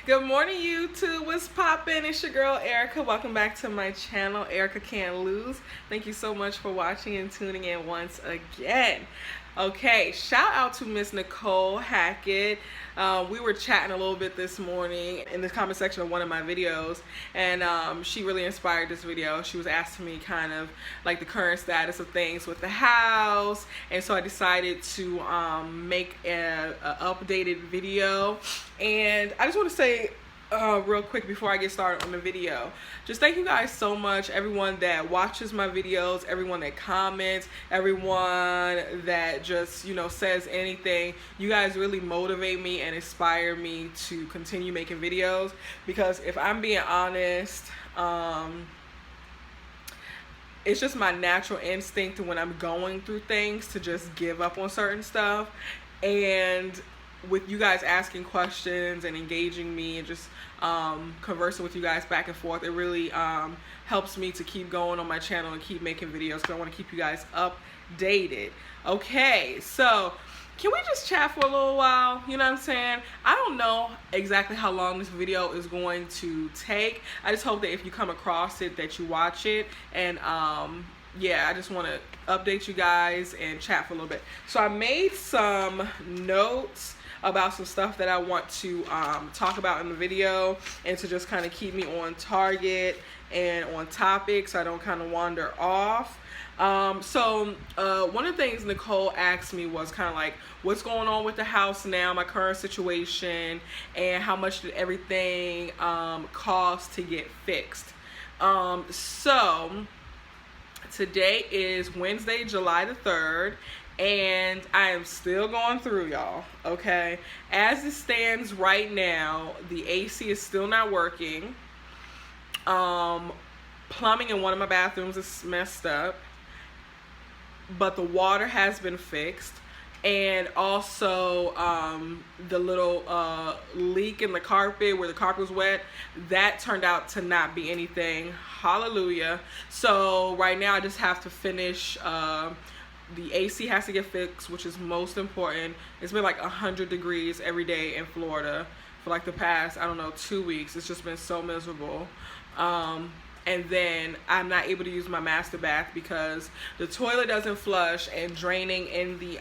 Good morning, YouTube. What's poppin'? It's your girl Erica. Welcome back to my channel, Erica Can't Lose. Thank you so much for watching and tuning in once again. Okay, shout out to Miss Nicole Hackett. We were chatting a little bit this morning in the comment section of one of my videos, and she really inspired this video. She was asking me kind of like the current status of things with the house, and so I decided to make a updated video. And I just want to say real quick before I get started on the video, just thank you guys so much, everyone that watches my videos, everyone that comments, everyone that just, you know, says anything. You guys really motivate me and inspire me to continue making videos, because if I'm being honest, it's just my natural instinct when I'm going through things to just give up on certain stuff. And with you guys asking questions and engaging me and just conversing with you guys back and forth, it really helps me to keep going on my channel and keep making videos, because I want to keep you guys updated. Okay, so can we just chat for a little while? You know what I'm saying? I don't know exactly how long this video is going to take. I just hope that if you come across it, that you watch it. And yeah, I just want to update you guys and chat for a little bit. So I made some notes about some stuff that I want to talk about in the video, and to just kind of keep me on target and on topic so I don't kind of wander off. So one of the things Nicole asked me was kind of like, what's going on with the house now, my current situation, and how much did everything cost to get fixed. So today is Wednesday, July the 3rd, and I am still going through, y'all. Okay, as it stands right now, the AC is still not working. Plumbing in one of my bathrooms is messed up, but the water has been fixed. And also the little leak in the carpet where the carpet was wet, that turned out to not be anything. Hallelujah. So right now I just have to finish, the AC has to get fixed, which is most important. It's been like 100 degrees every day in Florida for like the past, I don't know, 2 weeks. It's just been so miserable. And then I'm not able to use my master bath because the toilet doesn't flush, and draining in the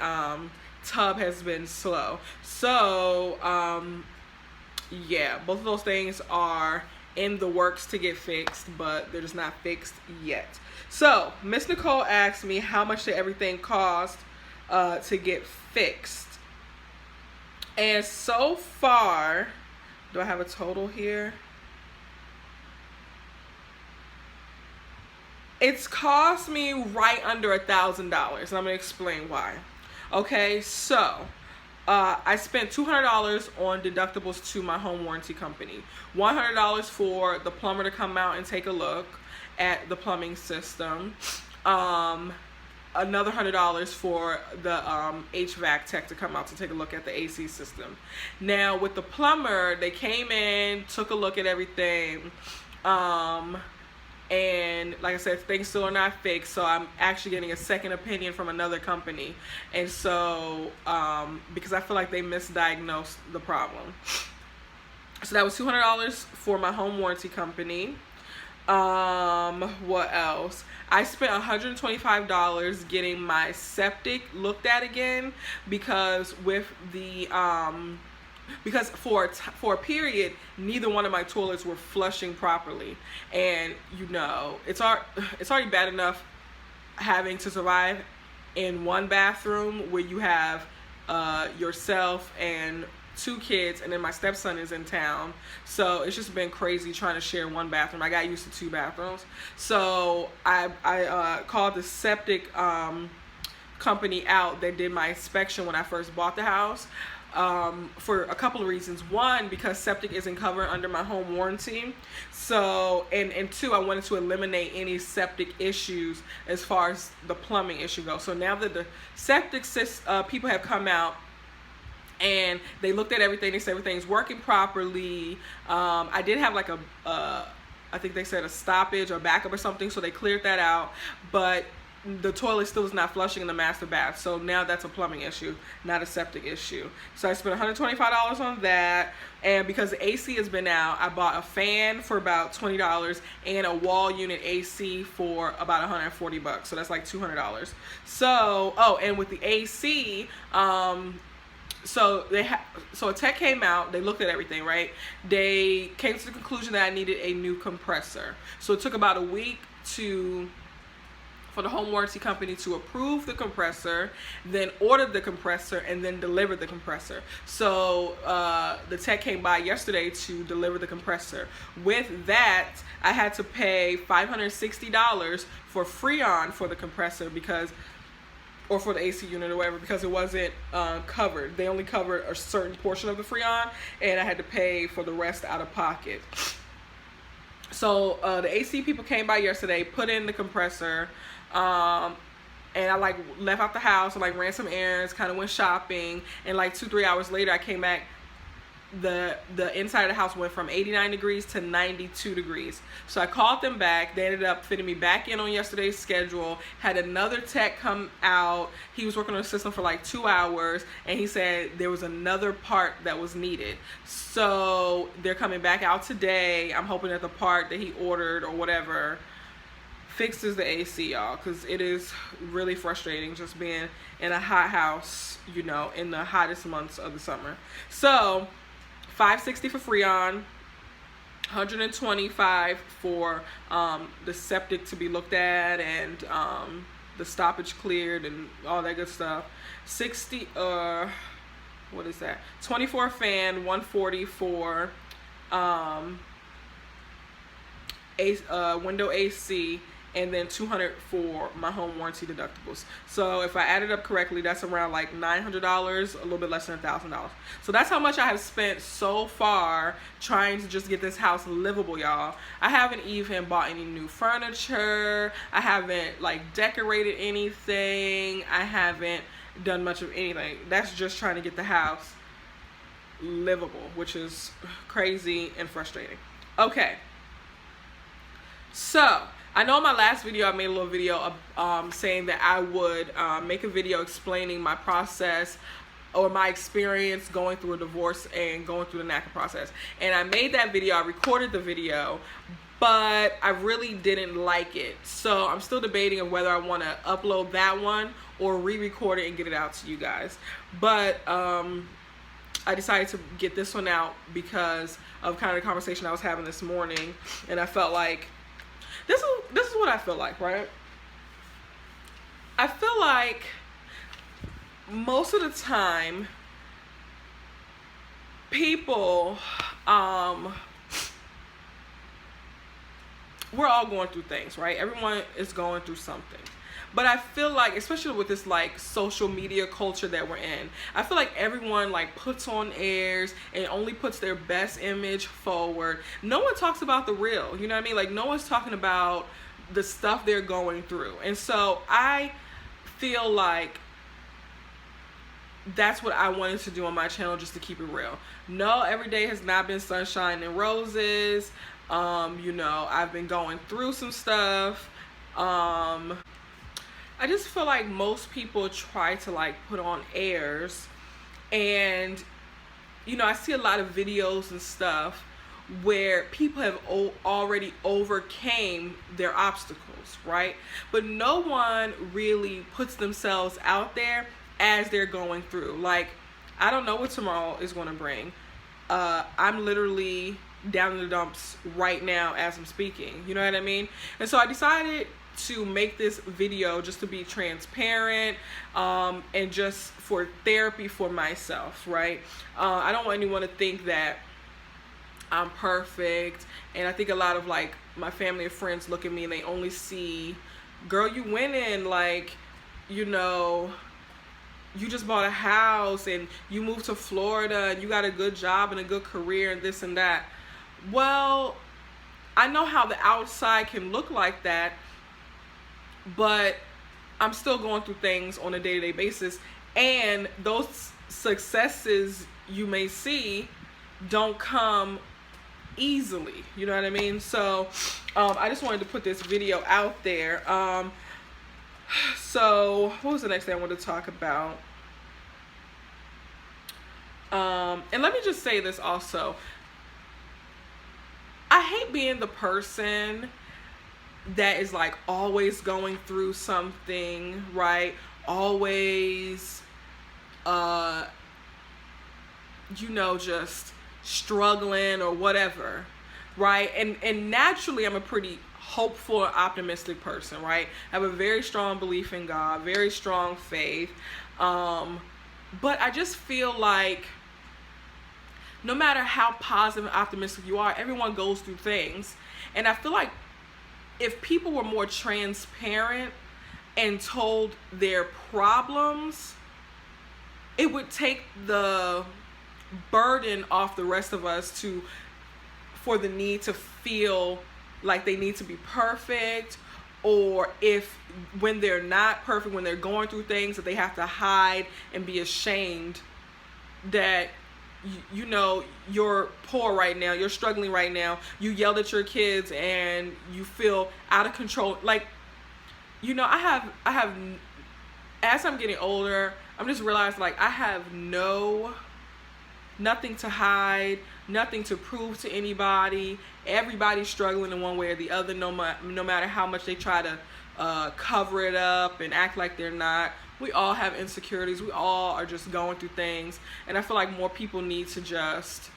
tub has been slow. So yeah, both of those things are in the works to get fixed, but they're just not fixed yet. So Miss Nicole asked me how much did everything cost to get fixed. And so far, do I have a total here? It's cost me right under $1,000, and I'm gonna explain why. Okay, so I spent $200 on deductibles to my home warranty company. $100 for the plumber to come out and take a look at the plumbing system. Another $100 for the HVAC tech to come out to take a look at the AC system. Now with the plumber, they came in, took a look at everything. And like I said, things still are not fixed, so I'm actually getting a second opinion from another company. And so, because I feel like they misdiagnosed the problem. So that was $200 for my home warranty company. What else? I spent $125 getting my septic looked at again, because with the because for a period, neither one of my toilets were flushing properly. And you know, it's already bad enough having to survive in one bathroom where you have yourself and 2 kids, and then my stepson is in town. So it's just been crazy trying to share one bathroom. I got used to 2 bathrooms. So I called the septic company out that did my inspection when I first bought the house. For a couple of reasons. One, because septic isn't covered under my home warranty. So, and 2, I wanted to eliminate any septic issues as far as the plumbing issue goes. So now that the septic people have come out and they looked at everything, they said everything's working properly. I did have like I think they said a stoppage or backup or something, so they cleared that out. But the toilet still is not flushing in the master bath. So now that's a plumbing issue, not a septic issue. So I spent $125 on that. And because the AC has been out, I bought a fan for about $20 and a wall unit AC for about $140. So that's like $200. So, oh, and with the AC, so a tech came out, they looked at everything, right? They came to the conclusion that I needed a new compressor. So it took about a week for the home warranty company to approve the compressor, then ordered the compressor, and then delivered the compressor. So the tech came by yesterday to deliver the compressor. With that, I had to pay $560 for Freon for the compressor or for the AC unit or whatever, because it wasn't covered. They only covered a certain portion of the Freon, and I had to pay for the rest out of pocket. So the AC people came by yesterday, put in the compressor, and I like left out the house and like ran some errands, kind of went shopping, and like 2-3 hours later I came back. The inside of the house went from 89 degrees to 92 degrees. So I called them back. They ended up fitting me back in on yesterday's schedule. Had another tech come out. He was working on the system for like 2 hours, and he said there was another part that was needed. So they're coming back out today. I'm hoping that the part that he ordered or whatever fixes the AC, y'all, because it is really frustrating just being in a hot house, you know, in the hottest months of the summer. So $560 for Freon, $125 for the septic to be looked at and the stoppage cleared and all that good stuff. What is that? $24 fan, $140 for window AC, and then $200 for my home warranty deductibles. So if I added up correctly, that's around like $900, a little bit less than $1,000. So that's how much I have spent so far trying to just get this house livable, y'all. I haven't even bought any new furniture. I haven't like decorated anything. I haven't done much of anything. That's just trying to get the house livable, which is crazy and frustrating. Okay. So I know in my last video I made a little video saying that I would make a video explaining my process or my experience going through a divorce and going through the NACA process. And I made that video, I recorded the video, but I really didn't like it. So I'm still debating on whether I want to upload that one or re-record it and get it out to you guys. But I decided to get this one out because of kind of the conversation I was having this morning, and I felt like this is what I feel like, right? I feel like most of the time people we're all going through things, right? Everyone is going through something. But I feel like, especially with this like social media culture that we're in, I feel like everyone like puts on airs and only puts their best image forward. No one talks about the real, you know what I mean? Like no one's talking about the stuff they're going through. And so I feel like that's what I wanted to do on my channel, just to keep it real. No, every day has not been sunshine and roses. You know, I've been going through some stuff. I just feel like most people try to like put on airs, and you know, I see a lot of videos and stuff where people have already overcame their obstacles, right? But no one really puts themselves out there as they're going through. Like, I don't know what tomorrow is going to bring. I'm literally down in the dumps right now as I'm speaking, you know what I mean? And so I decided to make this video just to be transparent and just for therapy for myself, right? I don't want anyone to think that I'm perfect, and I think a lot of like my family and friends look at me and they only see, girl, you winning, like, you know, you just bought a house and you moved to Florida and you got a good job and a good career and this and that. Well, I know how the outside can look like that, but I'm still going through things on a day-to-day basis, and those successes you may see don't come easily, you know what I mean? So I just wanted to put this video out there. So what was the next thing I wanted to talk about? And let me just say this also. I hate being the person that is like always going through something, right? Always, just struggling or whatever, right? And naturally, I'm a pretty hopeful and optimistic person, right? I have a very strong belief in God, very strong faith. But I just feel like no matter how positive and optimistic you are, everyone goes through things. And I feel like if people were more transparent and told their problems, it would take the burden off the rest of us for the need to feel like they need to be perfect, or if when they're not perfect, when they're going through things, that they have to hide and be ashamed that you're poor right now, you're struggling right now, you yelled at your kids and you feel out of control. Like, I have as I'm getting older, I'm just realizing like I have nothing to hide, nothing to prove to anybody. Everybody's struggling in one way or the other, no matter how much they try to cover it up and act like they're not. We all have insecurities. We all are just going through things. And I feel like more people need to just,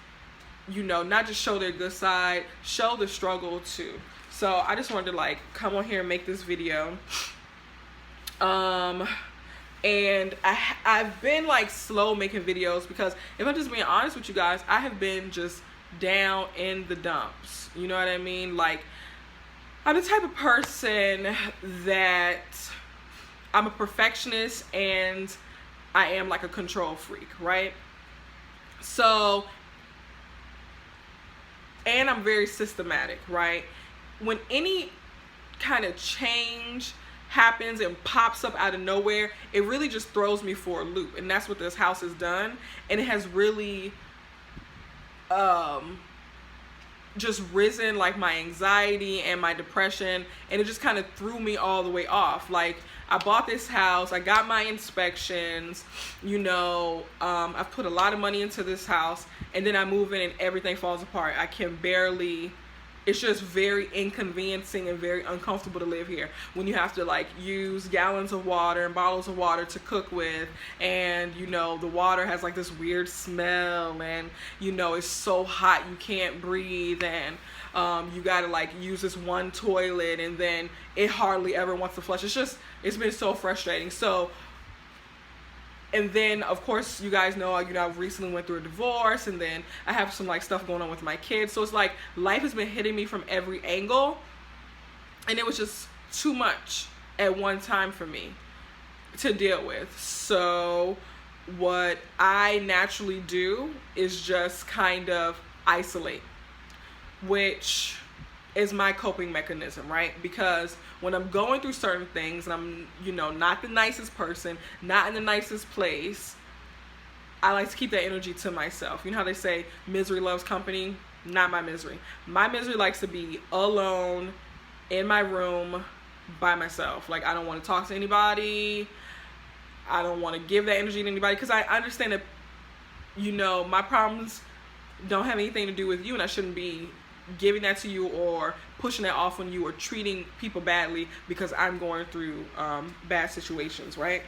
not just show their good side, show the struggle too. So I just wanted to like come on here and make this video. And I've been like slow making videos because if I'm just being honest with you guys, I have been just down in the dumps. You know what I mean? Like, I'm the type of person that I'm a perfectionist and I am like a control freak, right? So, and I'm very systematic, right? When any kind of change happens and pops up out of nowhere, it really just throws me for a loop. And that's what this house has done. And it has really just risen like my anxiety and my depression, and it just kind of threw me all the way off. Like, I bought this house, I got my inspections, I've put a lot of money into this house, and then I move in and everything falls apart. I can barely, it's just very inconveniencing and very uncomfortable to live here when you have to like use gallons of water and bottles of water to cook with, and the water has like this weird smell, and it's so hot you can't breathe, and you gotta like use this one toilet and then it hardly ever wants to flush. It's been so frustrating. So, and then of course you guys know, I've recently went through a divorce, and then I have some like stuff going on with my kids. So it's like life has been hitting me from every angle, and it was just too much at one time for me to deal with. So what I naturally do is just kind of isolate, which is my coping mechanism, right? Because when I'm going through certain things and I'm, not the nicest person, not in the nicest place, I like to keep that energy to myself. You know how they say misery loves company? Not my misery. My misery likes to be alone in my room by myself. Like, I don't want to talk to anybody. I don't want to give that energy to anybody, because I understand that, my problems don't have anything to do with you, and I shouldn't be giving that to you or pushing that off on you or treating people badly because I'm going through bad situations, right?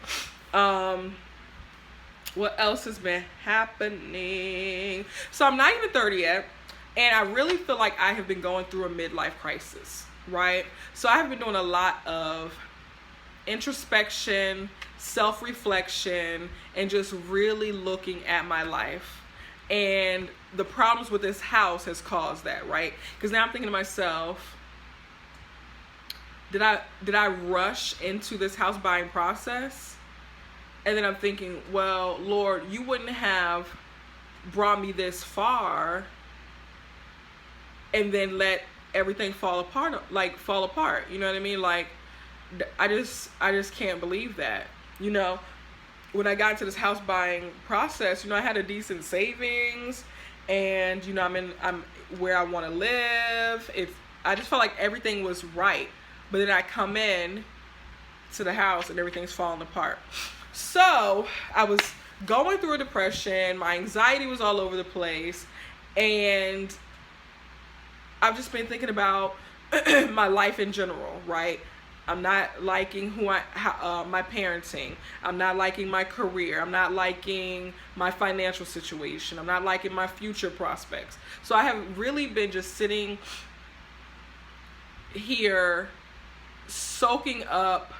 What else has been happening? So I'm not even 30 yet, and I really feel like I have been going through a midlife crisis, right? So I have been doing a lot of introspection, self-reflection, and just really looking at my life. And the problems with this house has caused that, right? Because now I'm thinking to myself, did I rush into this house buying process? And then I'm thinking, well, Lord, you wouldn't have brought me this far and then let everything fall apart. You know what I mean? Like, I just can't believe that. When I got into this house buying process, I had a decent savings, and I'm where I want to live. I just felt like everything was right. But then I come in to the house and everything's falling apart. So I was going through a depression. My anxiety was all over the place. And I've just been thinking about my life in general, right? I'm not liking my parenting. I'm not liking my career. I'm not liking my financial situation. I'm not liking my future prospects. So I have really been just sitting here soaking up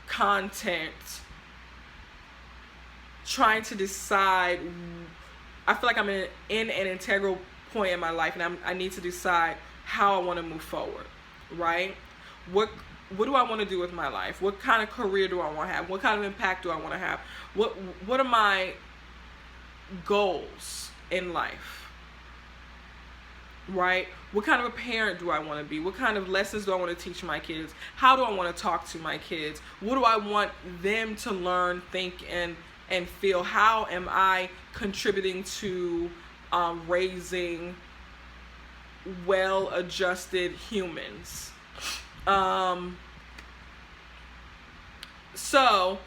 content, trying to decide. I feel like I'm in an integral point in my life, and I need to decide how I want to move forward, right? What do I want to do with my life? What kind of career do I want to have? What kind of impact do I want to have? What are my goals in life? Right? What kind of a parent do I want to be? What kind of lessons do I want to teach my kids? How do I want to talk to my kids? What do I want them to learn, think, and feel? How am I contributing to raising well-adjusted humans? So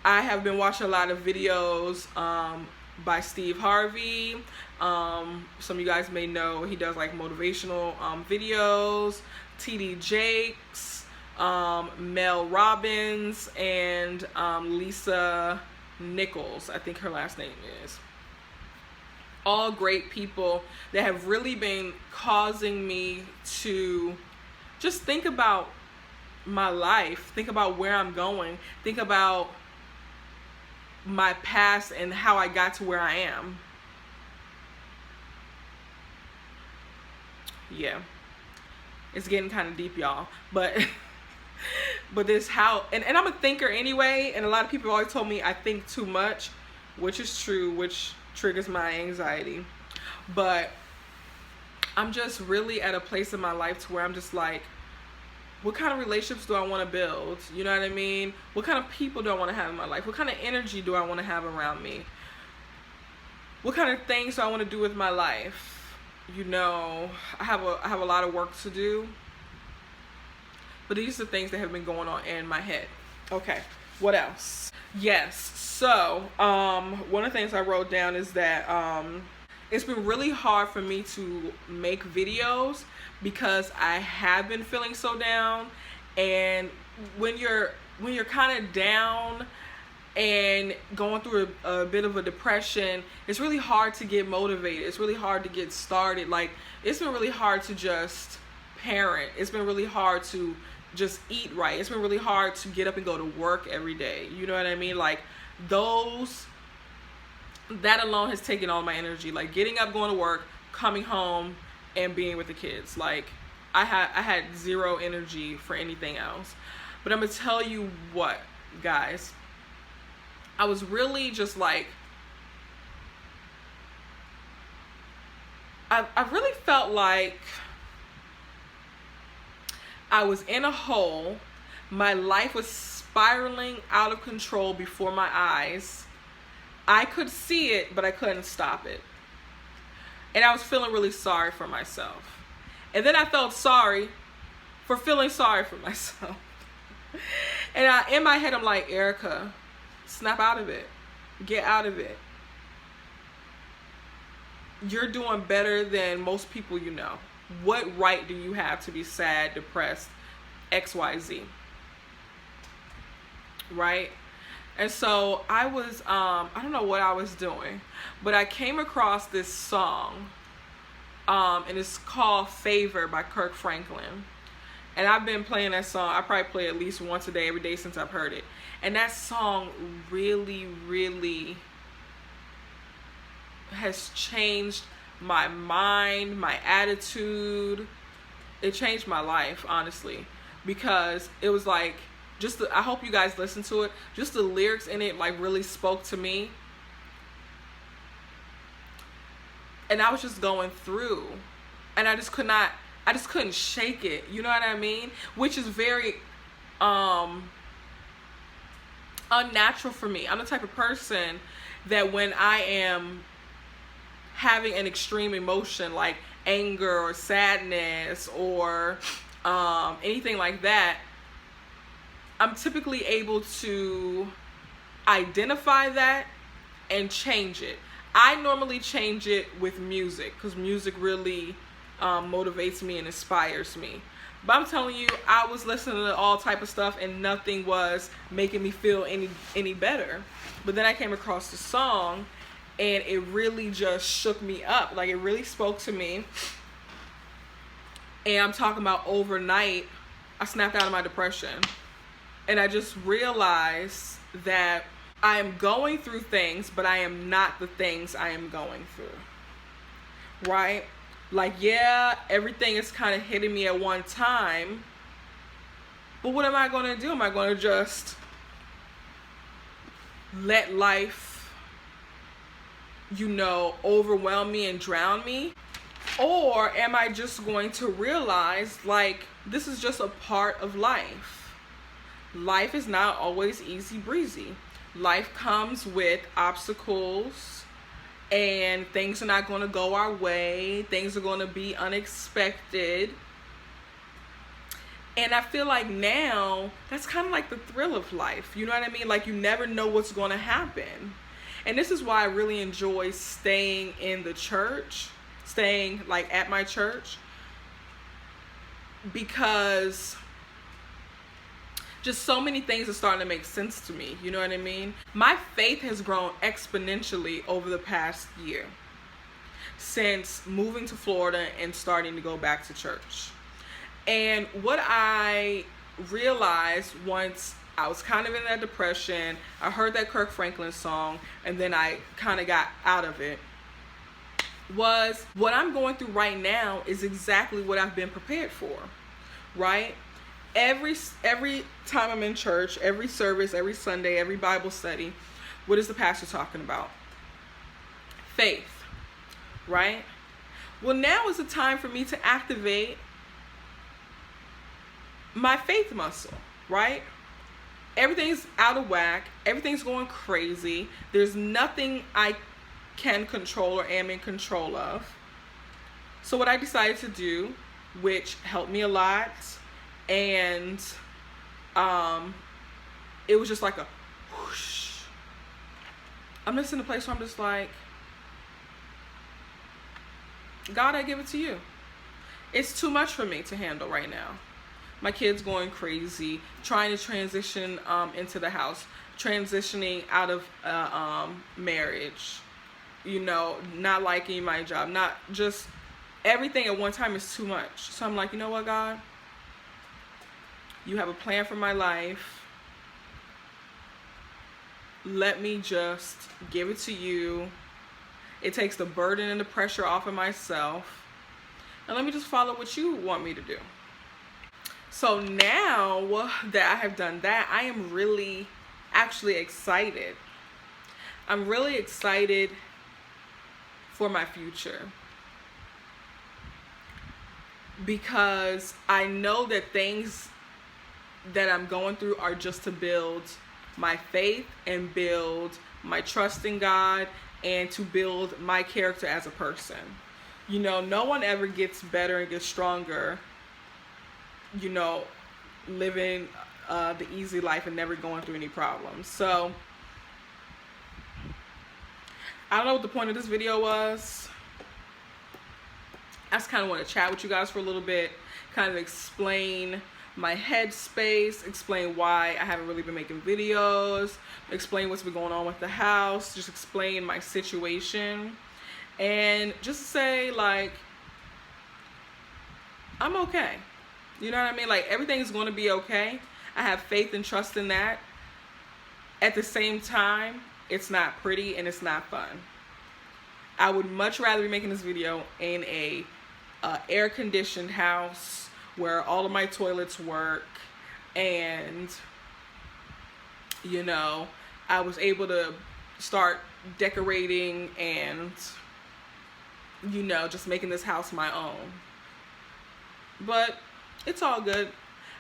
I have been watching a lot of videos by Steve Harvey. Some of you guys may know he does like motivational videos. TD Jakes, Mel Robbins, and Lisa Nichols, I think her last name is. All great people that have really been causing me to just think about my life, think about where I'm going, think about my past and how I got to where I am. Yeah, it's getting kind of deep, y'all, but this how, and I'm a thinker anyway, and a lot of people always told me I think too much, which is true, which triggers my anxiety. But I'm just really at a place in my life to where I'm just like, what kind of relationships do I want to build? You know what I mean? What kind of people do I want to have in my life? What kind of energy do I want to have around me? What kind of things do I want to do with my life? You know, I have a lot of work to do. But these are things that have been going on in my head. Okay, what else? Yes, so one of the things I wrote down is that it's been really hard for me to make videos because I have been feeling so down. And when you're kind of down and going through a bit of a depression, it's really hard to get motivated. It's really hard to get started. Like, it's been really hard to just parent. It's been really hard to just eat right. It's been really hard to get up and go to work every day. You know what I mean? Like, that alone has taken all my energy. Like, getting up, going to work, coming home, and being with the kids. Like, I had zero energy for anything else. But I'm gonna tell you what, guys, I was really just like, I really felt like I was in a hole. My life was spiraling out of control before my eyes. I could see it, but I couldn't stop it. And I was feeling really sorry for myself. And then I felt sorry for feeling sorry for myself. And in my head, I'm like, Erica, snap out of it. Get out of it. You're doing better than most people you know. What right do you have to be sad, depressed, XYZ? Right? And so I was, I don't know what I was doing, but I came across this song, and it's called Favor by Kirk Franklin. And I've been playing that song. I probably play it at least once a day, every day since I've heard it. And that song really, really has changed my mind, my attitude. It changed my life, honestly, because it was like, I hope you guys listen to it. Just the lyrics in it like really spoke to me. And I was just going through, and I just couldn't shake it. You know what I mean? Which is very unnatural for me. I'm the type of person that when I am having an extreme emotion like anger or sadness or anything like that, I'm typically able to identify that and change it. I normally change it with music because music really motivates me and inspires me. But I'm telling you, I was listening to all type of stuff and nothing was making me feel any better. But then I came across the song and it really just shook me up. Like, it really spoke to me. And I'm talking about overnight, I snapped out of my depression. And I just realized that I am going through things, but I am not the things I am going through. Right? Like, yeah, everything is kind of hitting me at one time. But what am I going to do? Am I going to just let life, overwhelm me and drown me? Or am I just going to realize, like, this is just a part of life? Life is not always easy breezy. Life comes with obstacles, and things are not going to go our way. Things are going to be unexpected. And I feel like now, that's kind of like the thrill of life. You know what I mean? Like, you never know what's going to happen. And this is why I really enjoy staying in the church, staying like at my church, because just so many things are starting to make sense to me. You know what I mean? My faith has grown exponentially over the past year since moving to Florida and starting to go back to church. And what I realized once I was kind of in that depression, I heard that Kirk Franklin song, and then I kind of got out of it, was what I'm going through right now is exactly what I've been prepared for, right? Every time I'm in church, every service, every Sunday, every Bible study, what is the pastor talking about? Faith, right? Well, now is the time for me to activate my faith muscle, right? Everything's out of whack. Everything's going crazy. There's nothing I can control or am in control of. So what I decided to do, which helped me a lot, and it was just like a whoosh. I'm just in a place where I'm just like, God, I give it to you. It's too much for me to handle right now. My kid's going crazy, trying to transition into the house, transitioning out of marriage, not liking my job, not just everything at one time is too much. So I'm like, you know what, God? You have a plan for my life. Let me just give it to you. It takes the burden and the pressure off of myself. And let me just follow what you want me to do. So now that I have done that, I am really actually excited. I'm really excited for my future, because I know that things that I'm going through are just to build my faith and build my trust in God and to build my character as a person. No one ever gets better and gets stronger, living the easy life and never going through any problems. So I don't know what the point of this video was. I just kind of want to chat with you guys for a little bit, kind of explain my headspace, explain why I haven't really been making videos, explain what's been going on with the house, just explain my situation, and just say, like, I'm okay. You know what I mean? Like, everything is going to be okay. I have faith and trust in that. At the same time, it's not pretty and it's not fun. I would much rather be making this video in a air-conditioned house where all of my toilets work, and I was able to start decorating and just making this house my own. But it's all good.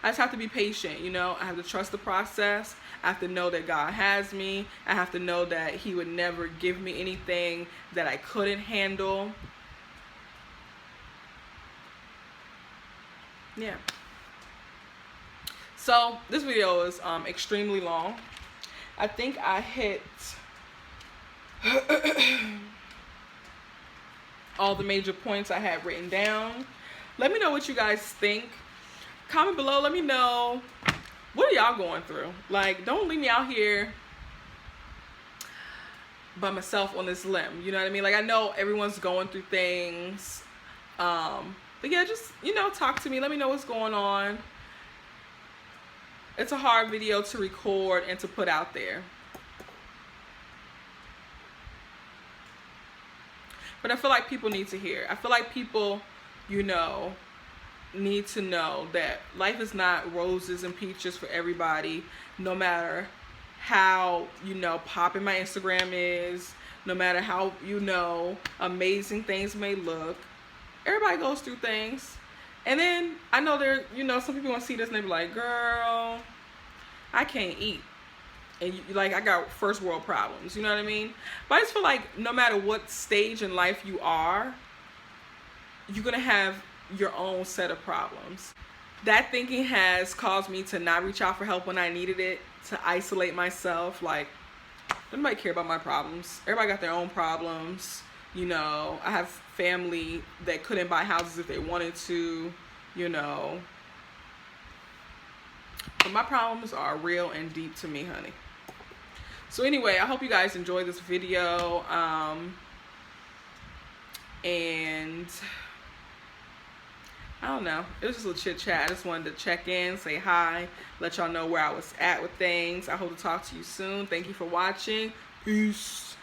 I just have to be patient, I have to trust the process. I have to know that God has me. I have to know that He would never give me anything that I couldn't handle. Yeah. So this video is extremely long. I think I hit all the major points I had written down. Let me know what you guys think. Comment below. Let me know, what are y'all going through? Like, don't leave me out here by myself on this limb. You know what I mean? Like, I know everyone's going through things. But yeah, just, you know, talk to me. Let me know what's going on. It's a hard video to record and to put out there. But I feel like people need to hear. I feel like people, you know, need to know that life is not roses and peaches for everybody, no matter how, you know, popping my Instagram is, no matter how, you know, amazing things may look. Everybody goes through things. And then I know there, you know, some people gonna see this and they be like, girl, I can't eat. And like, I got first world problems, you know what I mean? But I just feel like no matter what stage in life you are, you're gonna have your own set of problems. That thinking has caused me to not reach out for help when I needed it, to isolate myself. Like, nobody care about my problems. Everybody got their own problems. You know, I have family that couldn't buy houses if they wanted to, you know. But my problems are real and deep to me, honey. So anyway, I hope you guys enjoyed this video. And I don't know. It was just a little chit chat. I just wanted to check in, say hi, let y'all know where I was at with things. I hope to talk to you soon. Thank you for watching. Peace.